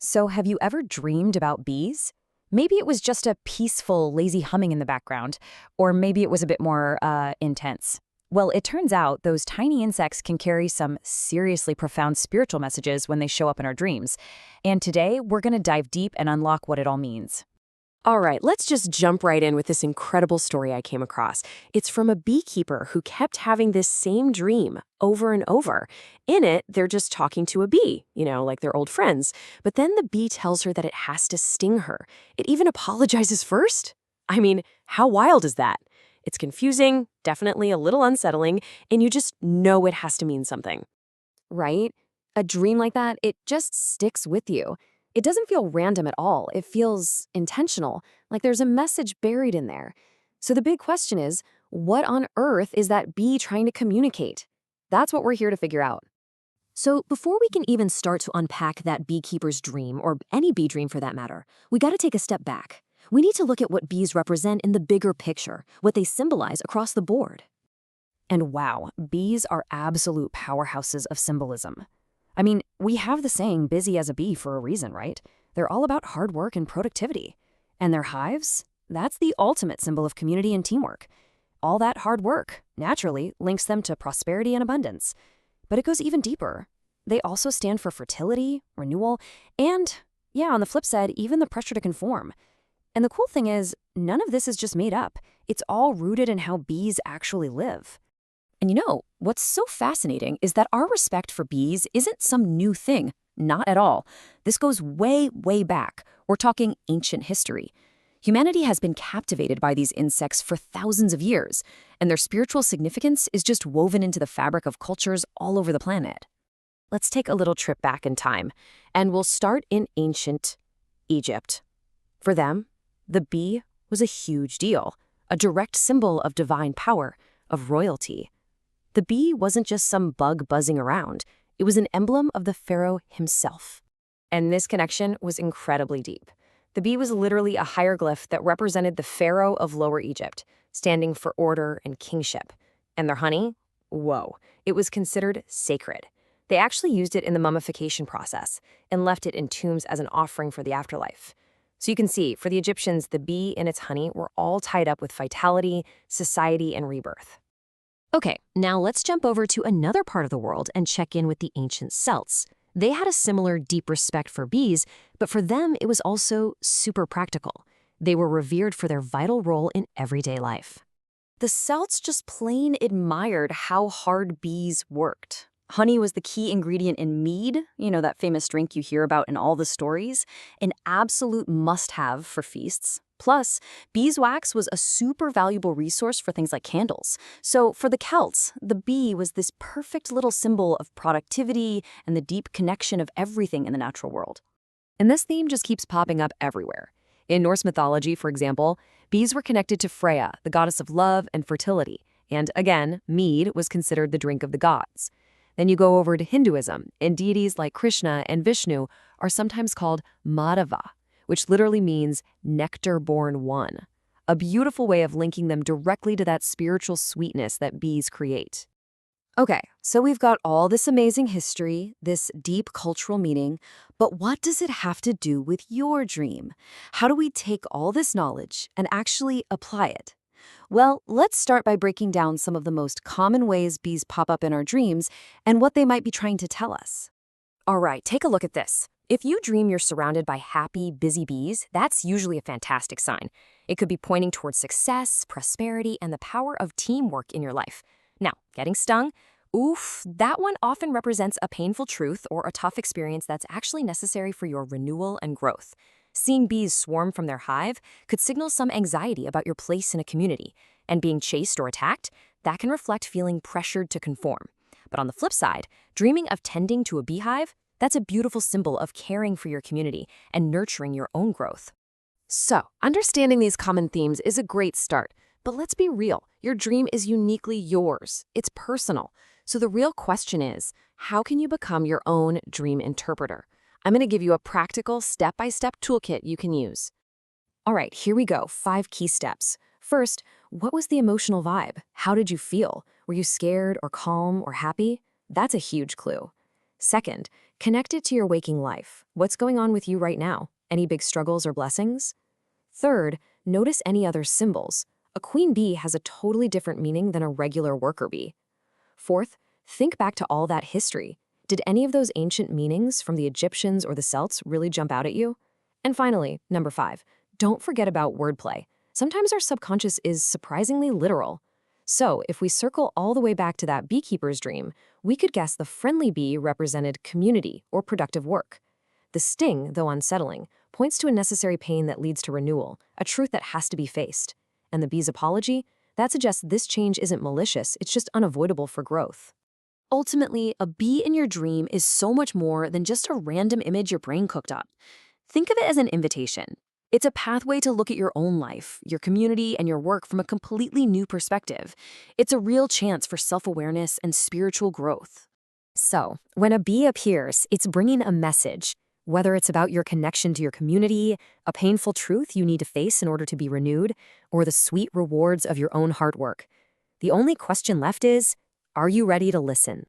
So, have you ever dreamed about bees? Maybe it was just a peaceful, lazy humming in the background, or maybe it was a bit more intense. Well, it turns out those tiny insects can carry some seriously profound spiritual messages when they show up in our dreams. And today, we're going to dive deep and unlock what it all means. All right, let's just jump right in with this incredible story I came across. It's from a beekeeper who kept having this same dream over and over. In it, they're just talking to a bee, like they're old friends. But then the bee tells her that it has to sting her. It even apologizes first. I mean, how wild is that? It's confusing, definitely a little unsettling, and you just know it has to mean something. Right? A dream like that, it just sticks with you. It doesn't feel random at all. It feels intentional, like there's a message buried in there. So the big question is, what on earth is that bee trying to communicate? That's what we're here to figure out. So before we can even start to unpack that beekeeper's dream, or any bee dream for that matter, we got to take a step back. We need to look at what bees represent in the bigger picture, what they symbolize across the board. And wow, bees are absolute powerhouses of symbolism. I mean, we have the saying busy as a bee for a reason, right? They're all about hard work and productivity. And their hives? That's the ultimate symbol of community and teamwork. All that hard work, naturally, links them to prosperity and abundance. But it goes even deeper. They also stand for fertility, renewal, and, on the flip side, even the pressure to conform. And the cool thing is, none of this is just made up. It's all rooted in how bees actually live. And what's so fascinating is that our respect for bees isn't some new thing. Not at all. This goes way, way back. We're talking ancient history. Humanity has been captivated by these insects for thousands of years, and their spiritual significance is just woven into the fabric of cultures all over the planet. Let's take a little trip back in time, and we'll start in ancient Egypt. For them, the bee was a huge deal, a direct symbol of divine power, of royalty. The bee wasn't just some bug buzzing around. It was an emblem of the pharaoh himself. And this connection was incredibly deep. The bee was literally a hieroglyph that represented the pharaoh of Lower Egypt, standing for order and kingship. And their honey? Whoa, it was considered sacred. They actually used it in the mummification process and left it in tombs as an offering for the afterlife. So you can see, for the Egyptians, the bee and its honey were all tied up with vitality, society, and rebirth. Okay, now let's jump over to another part of the world and check in with the ancient Celts. They had a similar deep respect for bees, but for them it was also super practical. They were revered for their vital role in everyday life. The Celts just plain admired how hard bees worked. Honey was the key ingredient in mead, that famous drink you hear about in all the stories, an absolute must-have for feasts. Plus, beeswax was a super valuable resource for things like candles. So for the Celts, the bee was this perfect little symbol of productivity and the deep connection of everything in the natural world. And this theme just keeps popping up everywhere. In Norse mythology, for example, bees were connected to Freya, the goddess of love and fertility. And again, mead was considered the drink of the gods. Then you go over to Hinduism, and deities like Krishna and Vishnu are sometimes called Madhava, which literally means nectar-born one, a beautiful way of linking them directly to that spiritual sweetness that bees create. Okay, so we've got all this amazing history, this deep cultural meaning, but what does it have to do with your dream? How do we take all this knowledge and actually apply it? Well, let's start by breaking down some of the most common ways bees pop up in our dreams and what they might be trying to tell us. All right, take a look at this. If you dream you're surrounded by happy, busy bees, that's usually a fantastic sign. It could be pointing towards success, prosperity, and the power of teamwork in your life. Now, getting stung? Oof, that one often represents a painful truth or a tough experience that's actually necessary for your renewal and growth. Seeing bees swarm from their hive could signal some anxiety about your place in a community, and being chased or attacked, that can reflect feeling pressured to conform. But on the flip side, dreaming of tending to a beehive, that's a beautiful symbol of caring for your community and nurturing your own growth. So, understanding these common themes is a great start, but let's be real, your dream is uniquely yours. It's personal. So the real question is, how can you become your own dream interpreter? I'm going to give you a practical, step-by-step toolkit you can use. All right, here we go, 5 key steps. First, what was the emotional vibe? How did you feel? Were you scared or calm or happy? That's a huge clue. Second, Connect it to your waking life. What's going on with you right now? Any big struggles or blessings? Third, notice any other symbols. A queen bee has a totally different meaning than a regular worker bee. Fourth, think back to all that history. Did any of those ancient meanings from the Egyptians or the Celts really jump out at you? And finally, number 5, don't forget about wordplay. Sometimes our subconscious is surprisingly literal. So, if we circle all the way back to that beekeeper's dream, we could guess the friendly bee represented community or productive work. The sting, though unsettling, points to a necessary pain that leads to renewal, a truth that has to be faced. And the bee's apology? That suggests this change isn't malicious, it's just unavoidable for growth. Ultimately, a bee in your dream is so much more than just a random image your brain cooked up. Think of it as an invitation. It's a pathway to look at your own life, your community, and your work from a completely new perspective. It's a real chance for self-awareness and spiritual growth. So, when a bee appears, it's bringing a message. Whether it's about your connection to your community, a painful truth you need to face in order to be renewed, or the sweet rewards of your own hard work. The only question left is, are you ready to listen?